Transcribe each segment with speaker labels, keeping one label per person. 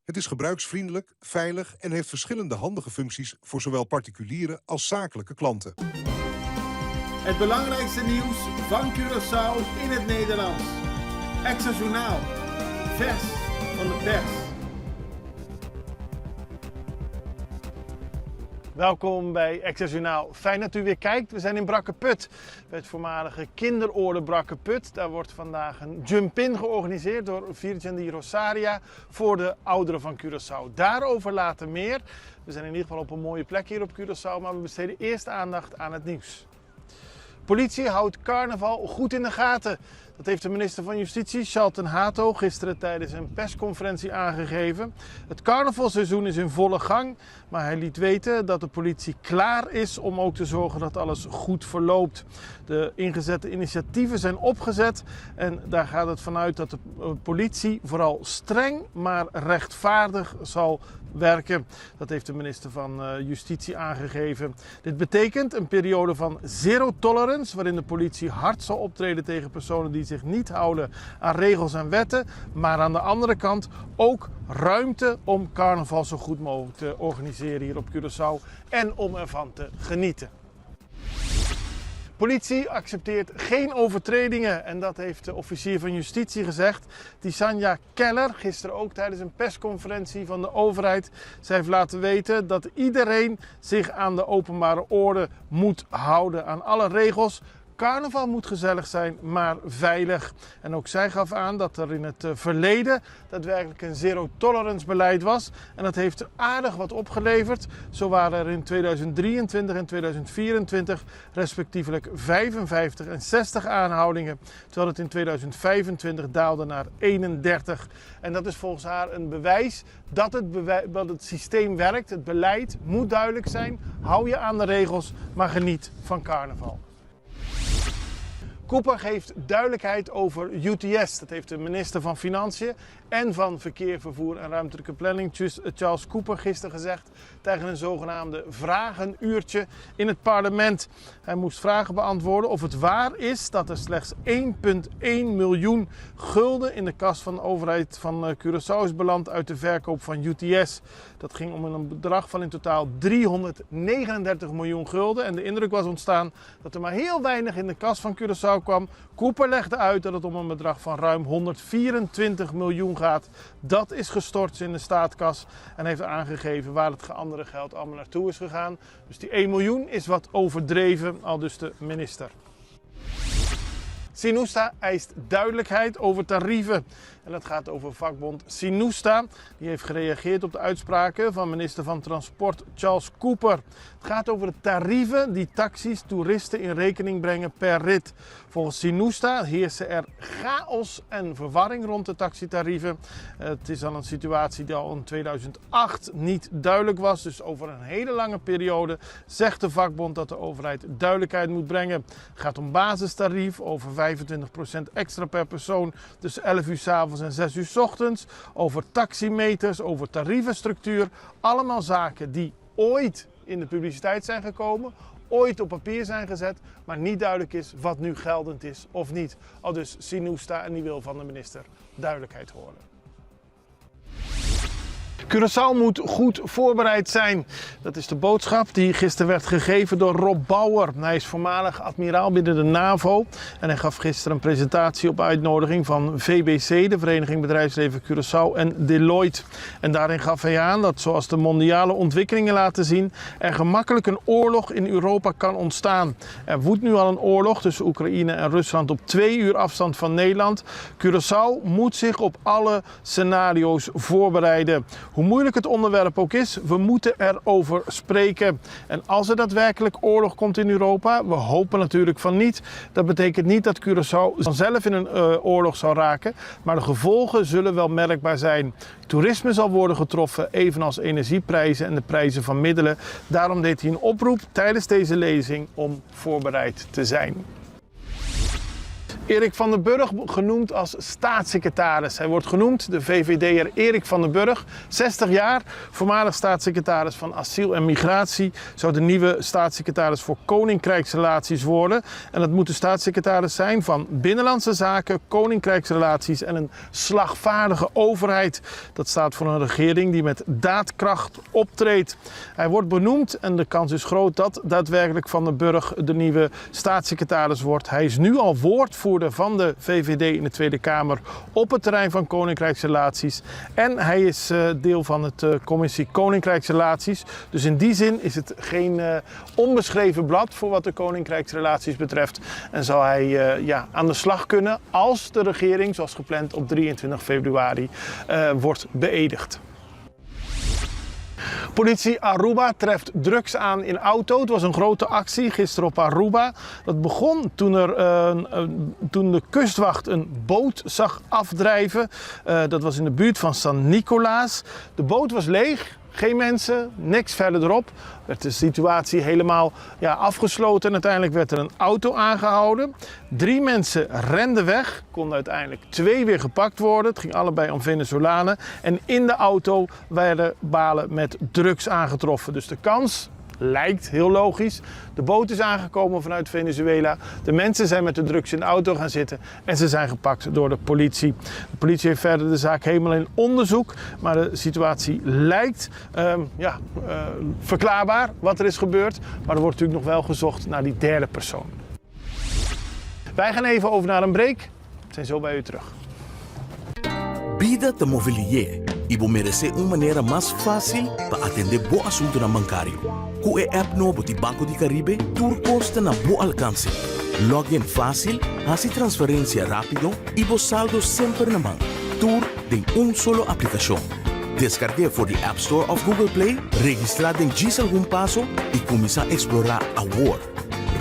Speaker 1: Het is gebruiksvriendelijk, veilig en heeft verschillende handige functies voor zowel particuliere als zakelijke klanten.
Speaker 2: Het belangrijkste nieuws van Curaçao in het Nederlands. Extra Journaal. Vers van de pers.
Speaker 3: Welkom bij Extra Journaal. Fijn dat u weer kijkt. We zijn in Brakkeput, bij het voormalige kinderoorden Brakkeput. Daar wordt vandaag een jump-in georganiseerd door Virgen di Rosaria voor de ouderen van Curaçao. Daarover later meer. We zijn in ieder geval op een mooie plek hier op Curaçao, maar we besteden eerst aandacht aan het nieuws. Politie houdt carnaval goed in de gaten. Dat heeft de minister van Justitie, Shalton Hato, gisteren tijdens een persconferentie aangegeven. Het carnavalseizoen is in volle gang, maar hij liet weten dat de politie klaar is om ook te zorgen dat alles goed verloopt. De ingezette initiatieven zijn opgezet en daar gaat het vanuit dat de politie vooral streng, maar rechtvaardig zal werken. Dat heeft de minister van Justitie aangegeven. Dit betekent een periode van zero tolerance, waarin de politie hard zal optreden tegen personen die zich niet houden aan regels en wetten, maar aan de andere kant ook ruimte om carnaval zo goed mogelijk te organiseren hier op Curaçao en om ervan te genieten. Politie accepteert geen overtredingen en dat heeft de officier van justitie gezegd. Tisanja Keller, gisteren ook tijdens een persconferentie van de overheid. Zij heeft laten weten dat iedereen zich aan de openbare orde moet houden, aan alle regels. Carnaval moet gezellig zijn, maar veilig. En ook zij gaf aan dat er in het verleden daadwerkelijk een zero-tolerance beleid was. En dat heeft aardig wat opgeleverd. Zo waren er in 2023 en 2024 respectievelijk 55 en 60 aanhoudingen. Terwijl het in 2025 daalde naar 31. En dat is volgens haar een bewijs dat het systeem werkt. Het beleid moet duidelijk zijn. Hou je aan de regels, maar geniet van carnaval. Cooper geeft duidelijkheid over UTS. Dat heeft de minister van Financiën en van Verkeer, Vervoer en Ruimtelijke Planning, Charles Cooper, gisteren gezegd tegen een zogenaamde vragenuurtje in het parlement. Hij moest vragen beantwoorden of het waar is dat er slechts 1,1 miljoen gulden in de kas van de overheid van Curaçao is beland uit de verkoop van UTS. Dat ging om een bedrag van in totaal 339 miljoen gulden. En de indruk was ontstaan dat er maar heel weinig in de kas van Curaçao kwam. Cooper legde uit dat het om een bedrag van ruim 124 miljoen gaat. Dat is gestort in de staatskas en heeft aangegeven waar het andere geld allemaal naartoe is gegaan. Dus die 1 miljoen is wat overdreven, aldus de minister. Sinusta eist duidelijkheid over tarieven. En dat gaat over vakbond Sinusta. Die heeft gereageerd op de uitspraken van minister van Transport Charles Cooper. Het gaat over de tarieven die taxis toeristen in rekening brengen per rit. Volgens Sinusta heersen er chaos en verwarring rond de taxitarieven. Het is al een situatie die al in 2008 niet duidelijk was. Dus over een hele lange periode zegt de vakbond dat de overheid duidelijkheid moet brengen. Het gaat om basistarief, over 25% extra per persoon tussen 11 uur 's avonds en 6 uur 's ochtends. Over taximeters, over tarievenstructuur. Allemaal zaken die ooit in de publiciteit zijn gekomen, ooit op papier zijn gezet, maar niet duidelijk is wat nu geldend is of niet. Aldus Sinusta en die wil van de minister duidelijkheid horen. Curaçao moet goed voorbereid zijn. Dat is de boodschap die gisteren werd gegeven door Rob Bauer. Hij is voormalig admiraal binnen de NAVO. En hij gaf gisteren een presentatie op uitnodiging van VBC, de Vereniging Bedrijfsleven Curaçao, en Deloitte. En daarin gaf hij aan dat, zoals de mondiale ontwikkelingen laten zien, er gemakkelijk een oorlog in Europa kan ontstaan. Er woedt nu al een oorlog tussen Oekraïne en Rusland op 2 uur afstand van Nederland. Curaçao moet zich op alle scenario's voorbereiden. Hoe moeilijk het onderwerp ook is, we moeten erover spreken. En als er daadwerkelijk oorlog komt in Europa, we hopen natuurlijk van niet. Dat betekent niet dat Curaçao vanzelf in een oorlog zal raken, maar de gevolgen zullen wel merkbaar zijn. Toerisme zal worden getroffen, evenals energieprijzen en de prijzen van middelen. Daarom deed hij een oproep tijdens deze lezing om voorbereid te zijn. Erik van den Burg genoemd als staatssecretaris. Hij wordt genoemd, de VVD'er Erik van den Burg, 60 jaar, voormalig staatssecretaris van Asiel en Migratie, zou de nieuwe staatssecretaris voor Koninkrijksrelaties worden. En dat moet de staatssecretaris zijn van Binnenlandse Zaken, Koninkrijksrelaties en een slagvaardige overheid. Dat staat voor een regering die met daadkracht optreedt. Hij wordt benoemd en de kans is groot dat daadwerkelijk Van den Burg de nieuwe staatssecretaris wordt. Hij is nu al woordvoerder van de VVD in de Tweede Kamer op het terrein van Koninkrijksrelaties. En hij is deel van het commissie Koninkrijksrelaties. Dus in die zin is het geen onbeschreven blad voor wat de Koninkrijksrelaties betreft. En zal hij aan de slag kunnen als de regering, zoals gepland op 23 februari, wordt beëdigd. Politie Aruba treft drugs aan in auto. Het was een grote actie gisteren op Aruba. Dat begon toen de kustwacht een boot zag afdrijven. Dat was in de buurt van San Nicolaas. De boot was leeg. Geen mensen, niks verder erop. Werd de situatie helemaal afgesloten en uiteindelijk werd er een auto aangehouden. 3 mensen renden weg, konden uiteindelijk 2 weer gepakt worden. Het ging allebei om Venezolanen. En in de auto werden balen met drugs aangetroffen. Dus de kans lijkt heel logisch. De boot is aangekomen vanuit Venezuela. De mensen zijn met de drugs in de auto gaan zitten en ze zijn gepakt door de politie. De politie heeft verder de zaak helemaal in onderzoek. Maar de situatie lijkt verklaarbaar wat er is gebeurd. Maar er wordt natuurlijk nog wel gezocht naar die derde persoon. Wij gaan even over naar een break. We zijn zo bij u terug.
Speaker 4: Vida te Mobilier. Ibo merece uma maneira mais fácil para atender bom assunto na bancário. Com a app novo de Banco de Caribe, tudo custa na bom alcance. Login fácil, hace transferência rápido e bo saldo sempre na mão. Tudo em solo aplicação. Descargue voor de App Store of Google Play, registrar em diz algum passo e começar a explorar a world.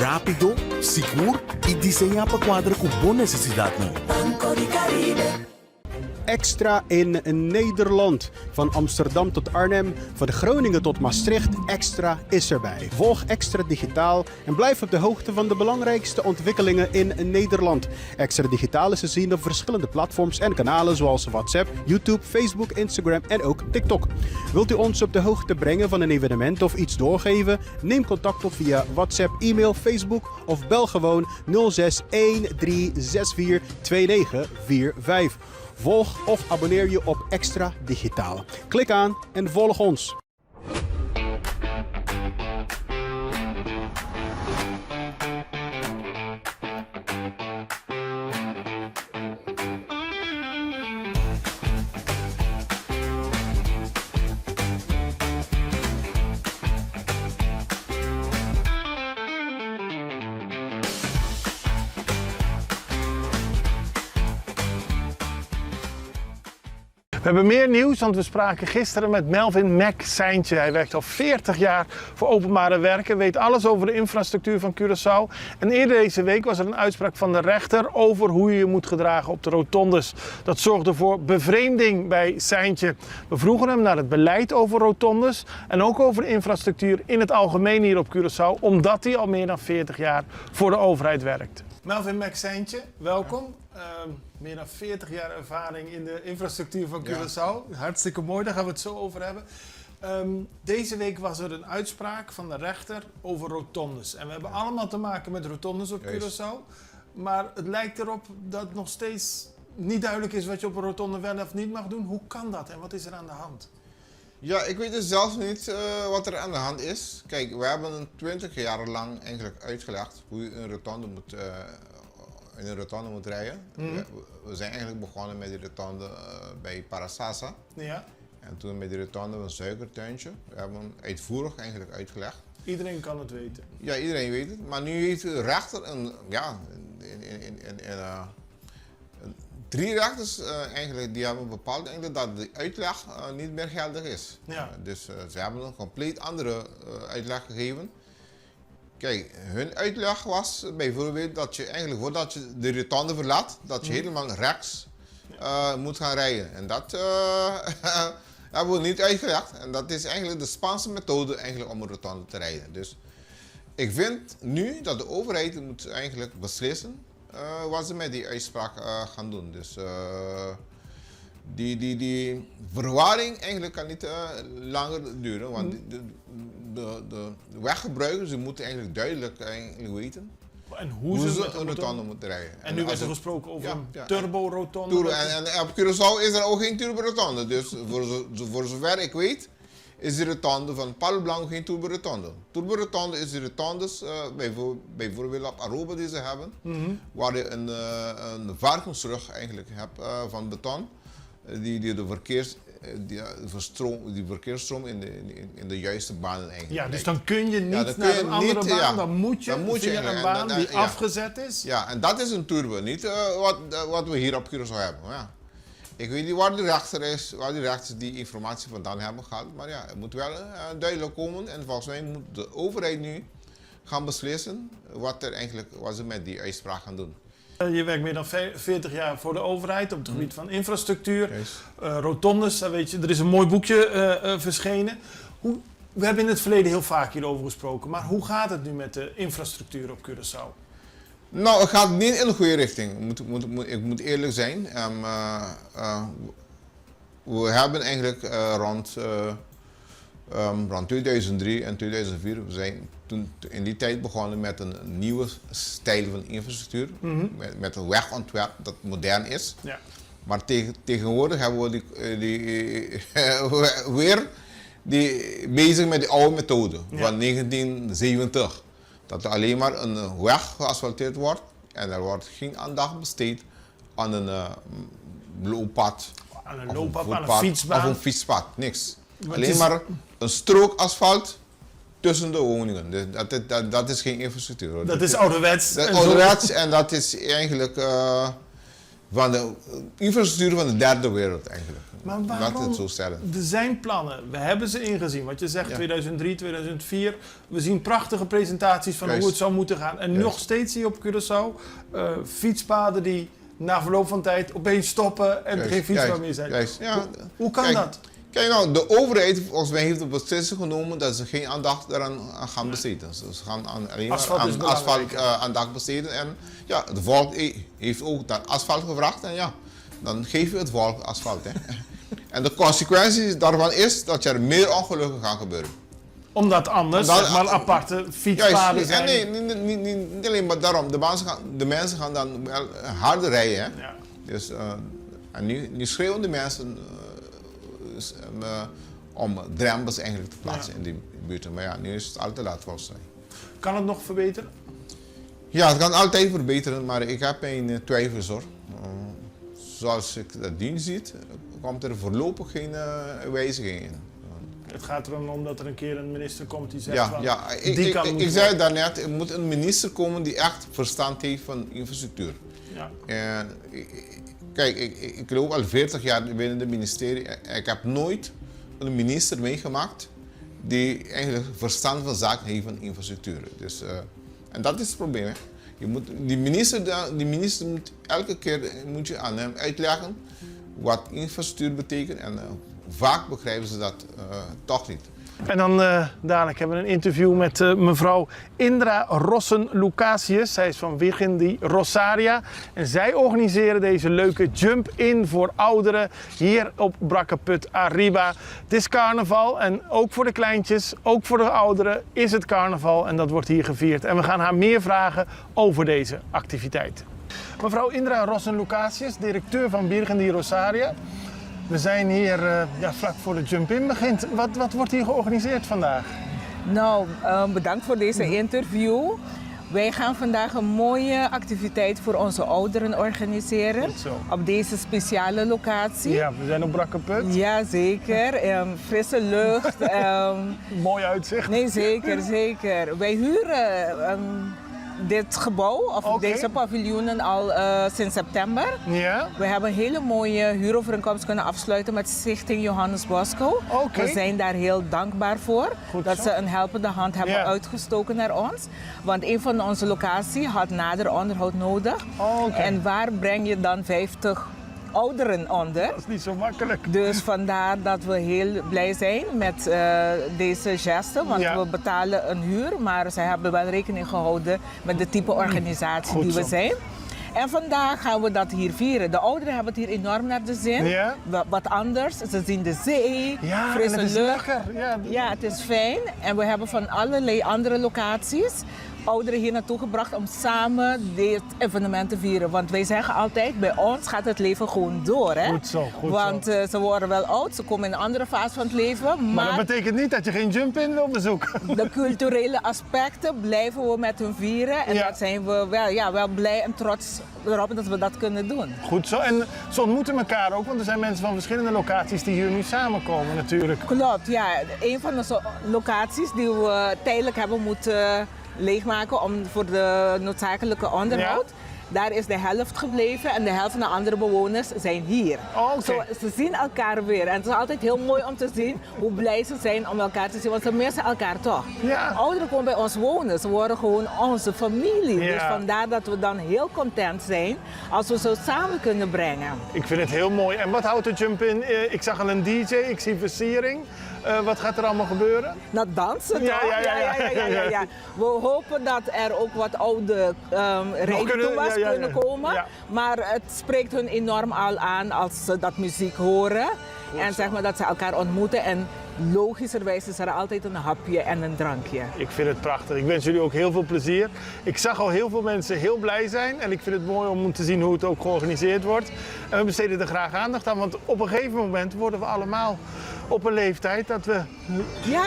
Speaker 4: Rápido, seguro e desenhar para quadra com boa necessidade.
Speaker 5: Banco de Caribe.
Speaker 6: Extra in Nederland. Van Amsterdam tot Arnhem, van Groningen tot Maastricht, Extra is erbij. Volg Extra Digitaal en blijf op de hoogte van de belangrijkste ontwikkelingen in Nederland. Extra Digitaal is te zien op verschillende platforms en kanalen zoals WhatsApp, YouTube, Facebook, Instagram en ook TikTok. Wilt u ons op de hoogte brengen van een evenement of iets doorgeven? Neem contact op via WhatsApp, e-mail, Facebook of bel gewoon 06 1364 2945. Volg of abonneer je op Extra Digitaal. Klik aan en volg ons.
Speaker 3: We hebben meer nieuws, want we spraken gisteren met Melvin Mac Seintje. Hij werkt al 40 jaar voor openbare werken, weet alles over de infrastructuur van Curaçao. En eerder deze week was er een uitspraak van de rechter over hoe je je moet gedragen op de rotondes. Dat zorgde voor bevreemding bij Seintje. We vroegen hem naar het beleid over rotondes en ook over de infrastructuur in het algemeen hier op Curaçao, omdat hij al meer dan 40 jaar voor de overheid werkt. Melvin Mac Seintje, welkom. Meer dan 40 jaar ervaring in de infrastructuur van Curaçao. Ja. Hartstikke mooi, daar gaan we het zo over hebben. Deze week was er een uitspraak van de rechter over rotondes. En we hebben allemaal te maken met rotondes op Curaçao. Maar het lijkt erop dat nog steeds niet duidelijk is wat je op een rotonde wel of niet mag doen. Hoe kan dat en wat is er aan de hand?
Speaker 7: Ja, ik weet dus zelf niet wat er aan de hand is. Kijk, we hebben 20 jaar lang eigenlijk uitgelegd hoe je een rotonde in een rotonde moet rijden. We zijn eigenlijk begonnen met die rotonde bij Parasasa. Ja. En toen met die rotonde een suikertuintje. We hebben uitvoerig eigenlijk uitgelegd.
Speaker 3: Iedereen kan het weten.
Speaker 7: Ja, iedereen weet het. Maar nu heeft de rechter drie rechters eigenlijk, die hebben bepaald eigenlijk dat de uitleg niet meer geldig is. Ja. Dus ze hebben een compleet andere uitleg gegeven. Kijk, hun uitleg was bijvoorbeeld dat je eigenlijk voordat je de rotonde verlaat, dat je helemaal rechts moet gaan rijden. En dat hebben we niet uitgelegd. En dat is eigenlijk de Spaanse methode eigenlijk om een rotonde te rijden. Dus ik vind nu dat de overheid moet eigenlijk beslissen wat ze met die uitspraak gaan doen. Dus die verwarring eigenlijk kan niet langer duren. Want de weggebruikers die moeten eigenlijk duidelijk weten
Speaker 3: En
Speaker 7: hoe ze
Speaker 3: met
Speaker 7: een rotonde moeten rijden.
Speaker 3: En nu werd er gesproken over een turbo-rotonde.
Speaker 7: En op Curaçao is er ook geen turbo-rotonde. Dus voor zover ik weet, is de rotonde van Palblanc geen turbo-rotonde. Turbo-rotonde is de rotondes, bijvoorbeeld op Aruba die ze hebben, waar je een varkensrug eigenlijk hebt van beton, die de verkeersstroom in de juiste banen eigenlijk.
Speaker 3: Ja, dus dan kun je niet
Speaker 7: dan
Speaker 3: naar een andere baan,
Speaker 7: ja,
Speaker 3: dan moet je via een baan die afgezet is.
Speaker 7: Ja, en dat is een turbo, niet wat we hier op Curaçao hebben. Ja. Ik weet niet waar die rechters die informatie vandaan hebben gehaald, maar ja, het moet wel duidelijk komen en volgens mij moet de overheid nu gaan beslissen wat ze met die uitspraak gaan doen.
Speaker 3: Je werkt meer dan 40 jaar voor de overheid op het gebied van infrastructuur, rotondes, weet je, er is een mooi boekje verschenen. We hebben in het verleden heel vaak hierover gesproken, maar hoe gaat het nu met de infrastructuur op Curaçao?
Speaker 7: Nou, het gaat niet in de goede richting, ik moet eerlijk zijn. We hebben eigenlijk rond 2003 en 2004, we zijn toen in die tijd begonnen met een nieuwe stijl van infrastructuur, met een wegontwerp dat modern is. Ja. Maar tegenwoordig hebben we weer bezig met die oude methode van 1970. Dat er alleen maar een weg geasfalteerd wordt en er wordt geen aandacht besteed aan een looppad,
Speaker 3: aan een fietsbaan.
Speaker 7: Of een fietspad, niks. Alleen maar een strook asfalt tussen de woningen. Dat is geen infrastructuur. Hoor.
Speaker 3: Dat is ouderwets.
Speaker 7: Dat is ouderwets en dat is eigenlijk van de infrastructuur van de derde wereld eigenlijk.
Speaker 3: Maar waarom?
Speaker 7: Laat het zo stellen.
Speaker 3: Er zijn plannen, we hebben ze ingezien. Wat je zegt, 2003, 2004. We zien prachtige presentaties van hoe het zou moeten gaan. En nog steeds zie je op Curaçao fietspaden die na verloop van tijd opeens stoppen en geen fietspad meer zijn. Hoe kan dat?
Speaker 7: Kijk nou, de overheid volgens mij heeft de beslissing genomen dat ze geen aandacht daaraan gaan besteden. Ze gaan alleen maar aan asfalt aandacht besteden. En ja, het volk heeft ook dat asfalt gevraagd en ja, dan geef je het volk asfalt. Hè. En de consequentie daarvan is dat er meer ongelukken gaan gebeuren.
Speaker 3: Omdat anders zeg maar aparte fietspaden zijn.
Speaker 7: Nee, niet alleen maar daarom. De mensen gaan dan wel harder rijden. Hè. Ja. Dus, en nu schreeuwen de mensen om drempels eigenlijk te plaatsen in die buurten. Maar ja, nu is het al te laat volgens mij.
Speaker 3: Kan het nog verbeteren?
Speaker 7: Ja, het kan altijd verbeteren, maar ik heb mijn twijfels hoor. Zoals ik dat nu zie, komt er voorlopig geen wijziging in.
Speaker 3: Het gaat erom omdat er een keer een minister komt die zegt
Speaker 7: ik zei het daarnet, er moet een minister komen die echt verstand heeft van infrastructuur. Ja. En, kijk, ik loop al 40 jaar binnen het ministerie. Ik heb nooit een minister meegemaakt die eigenlijk verstand van zaken heeft van infrastructuur. Dus, en dat is het probleem. Hè. Die minister moet elke keer aan hem uitleggen wat infrastructuur betekent. En vaak begrijpen ze dat toch niet.
Speaker 3: En dan dadelijk hebben we een interview met mevrouw Indra Rossen-Lucasius. Zij is van Virgin Rosaria. En zij organiseren deze leuke jump-in voor ouderen hier op Brakkaput Arriba. Het is carnaval en ook voor de kleintjes, ook voor de ouderen is het carnaval. En dat wordt hier gevierd. En we gaan haar meer vragen over deze activiteit. Mevrouw Indra Rossen-Lucasius, directeur van Virgin Rosaria. We zijn hier vlak voor de jump-in begint. Wat wordt hier georganiseerd vandaag?
Speaker 8: Nou, bedankt voor deze interview. Wij gaan vandaag een mooie activiteit voor onze ouderen organiseren. Op deze speciale locatie.
Speaker 3: Ja, we zijn op Brakkaput.
Speaker 8: Ja, zeker. Frisse lucht.
Speaker 3: Mooi uitzicht.
Speaker 8: Nee, zeker. Wij huren dit gebouw, of deze paviljoenen al sinds september.
Speaker 3: Ja.
Speaker 8: We hebben een hele mooie huurovereenkomst kunnen afsluiten met Stichting Johannes Bosco. We zijn daar heel dankbaar voor. Dat ze een helpende hand hebben uitgestoken naar ons. Want een van onze locaties had nader onderhoud nodig. En waar breng je dan 50 ouderen onder?
Speaker 3: Dat is niet zo makkelijk.
Speaker 8: Dus vandaar dat we heel blij zijn met deze geste. Want we betalen een huur, maar zij hebben wel rekening gehouden met de type organisatie die we zijn. En vandaag gaan we dat hier vieren. De ouderen hebben het hier enorm naar de zin.
Speaker 3: Ja.
Speaker 8: Wat anders. Ze zien de zee,
Speaker 3: Ja,
Speaker 8: frisse
Speaker 3: en het is
Speaker 8: lucht.
Speaker 3: lekker. Ja.
Speaker 8: Ja, het is fijn. En we hebben van allerlei andere locaties ouderen hier naartoe gebracht om samen dit evenement te vieren. Want wij zeggen altijd, bij ons gaat het leven gewoon door. Hè?
Speaker 3: Goed zo, goed
Speaker 8: Want ze worden wel oud, ze komen in een andere fase van het leven.
Speaker 3: Maar dat betekent niet dat je geen jump-in wil bezoeken.
Speaker 8: De culturele aspecten blijven we met hun vieren. En
Speaker 3: Ja.
Speaker 8: daar zijn we wel blij en trots erop dat we dat kunnen doen.
Speaker 3: Goed zo. En ze ontmoeten elkaar ook, want er zijn mensen van verschillende locaties die hier nu samenkomen natuurlijk.
Speaker 8: Klopt, ja. Een van de locaties die we tijdelijk hebben moeten leegmaken voor de noodzakelijke onderhoud.
Speaker 3: Ja.
Speaker 8: Daar is de helft gebleven en de helft van de andere bewoners zijn hier.
Speaker 3: Oh, oké.
Speaker 8: Ze zien elkaar weer en het is altijd heel mooi om te zien hoe blij ze zijn om elkaar te zien, want ze missen elkaar toch.
Speaker 3: Ja.
Speaker 8: Ouderen komen bij ons wonen, ze worden gewoon onze familie.
Speaker 3: Ja.
Speaker 8: Dus vandaar dat we dan heel content zijn als we ze samen kunnen brengen.
Speaker 3: Ik vind het heel mooi. En wat houdt de jump-in? Ik zag al een DJ, ik zie versiering. Wat gaat er allemaal gebeuren?
Speaker 8: Nou, dansen
Speaker 3: Ja,
Speaker 8: toch?
Speaker 3: ja.
Speaker 8: We hopen dat er ook wat oude rijdentoewas kunnen komen.
Speaker 3: Ja.
Speaker 8: Maar het spreekt hun enorm al aan als ze dat muziek horen. En zeg maar dat ze elkaar ontmoeten. En logischerwijs is er altijd een hapje en een drankje.
Speaker 3: Ik vind het prachtig. Ik wens jullie ook heel veel plezier. Ik zag al heel veel mensen heel blij zijn. En ik vind het mooi om te zien hoe het ook georganiseerd wordt. En we besteden er graag aandacht aan. Want op een gegeven moment worden we allemaal op een leeftijd dat we...
Speaker 8: Ja,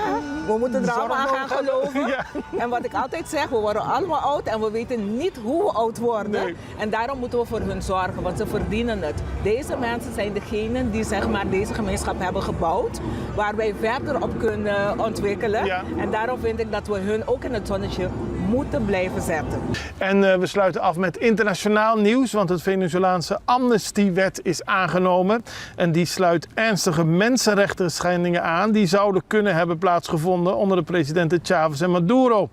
Speaker 8: we moeten er allemaal aan gaan
Speaker 3: Zorg nodig
Speaker 8: geloven.
Speaker 3: hebben. Ja.
Speaker 8: En wat ik altijd zeg, we worden allemaal oud en we weten niet hoe we oud worden.
Speaker 3: Nee.
Speaker 8: En daarom moeten we voor hun zorgen, want ze verdienen het. Deze mensen zijn degenen die zeg maar, deze gemeenschap hebben gebouwd, waar wij verder op kunnen ontwikkelen.
Speaker 3: Ja.
Speaker 8: En daarom vind ik dat we hun ook in het zonnetje moeten blijven zetten.
Speaker 3: En we sluiten af met internationaal nieuws, want het Venezolaanse amnestiewet is aangenomen. En die sluit ernstige mensenrechtenschendingen aan die zouden kunnen hebben plaatsgevonden onder de presidenten Chávez en Maduro.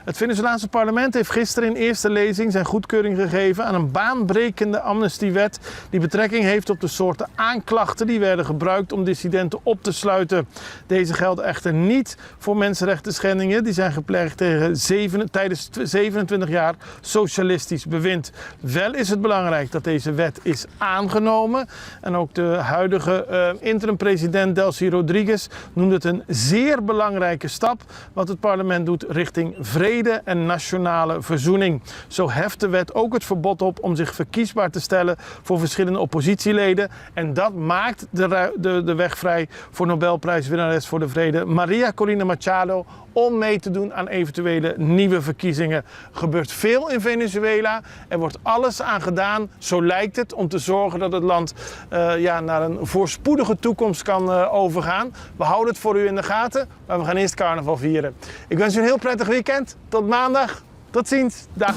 Speaker 3: Het Venezolaanse parlement heeft gisteren in eerste lezing zijn goedkeuring gegeven aan een baanbrekende amnestiewet die betrekking heeft op de soorten aanklachten die werden gebruikt om dissidenten op te sluiten. Deze gelden echter niet voor mensenrechtenschendingen die zijn gepleegd tijdens 27 jaar socialistisch bewind. Wel is het belangrijk dat deze wet is aangenomen en ook de huidige interim-president Delcy Rodriguez noemde het een zeer belangrijke stap wat het parlement doet richting vrede en nationale verzoening. Zo heft de wet ook het verbod op om zich verkiesbaar te stellen voor verschillende oppositieleden. En dat maakt de weg vrij voor Nobelprijswinnares voor de vrede Maria Corina Machado om mee te doen aan eventuele nieuwe verkiezingen. Er gebeurt veel in Venezuela. Er wordt alles aan gedaan, zo lijkt het, om te zorgen dat het land naar een voorspoedige toekomst kan overgaan. We houden het voor u in de gaten, maar we gaan eerst carnaval vieren. Ik wens u een heel prettig weekend. Tot maandag. Tot ziens. Dag.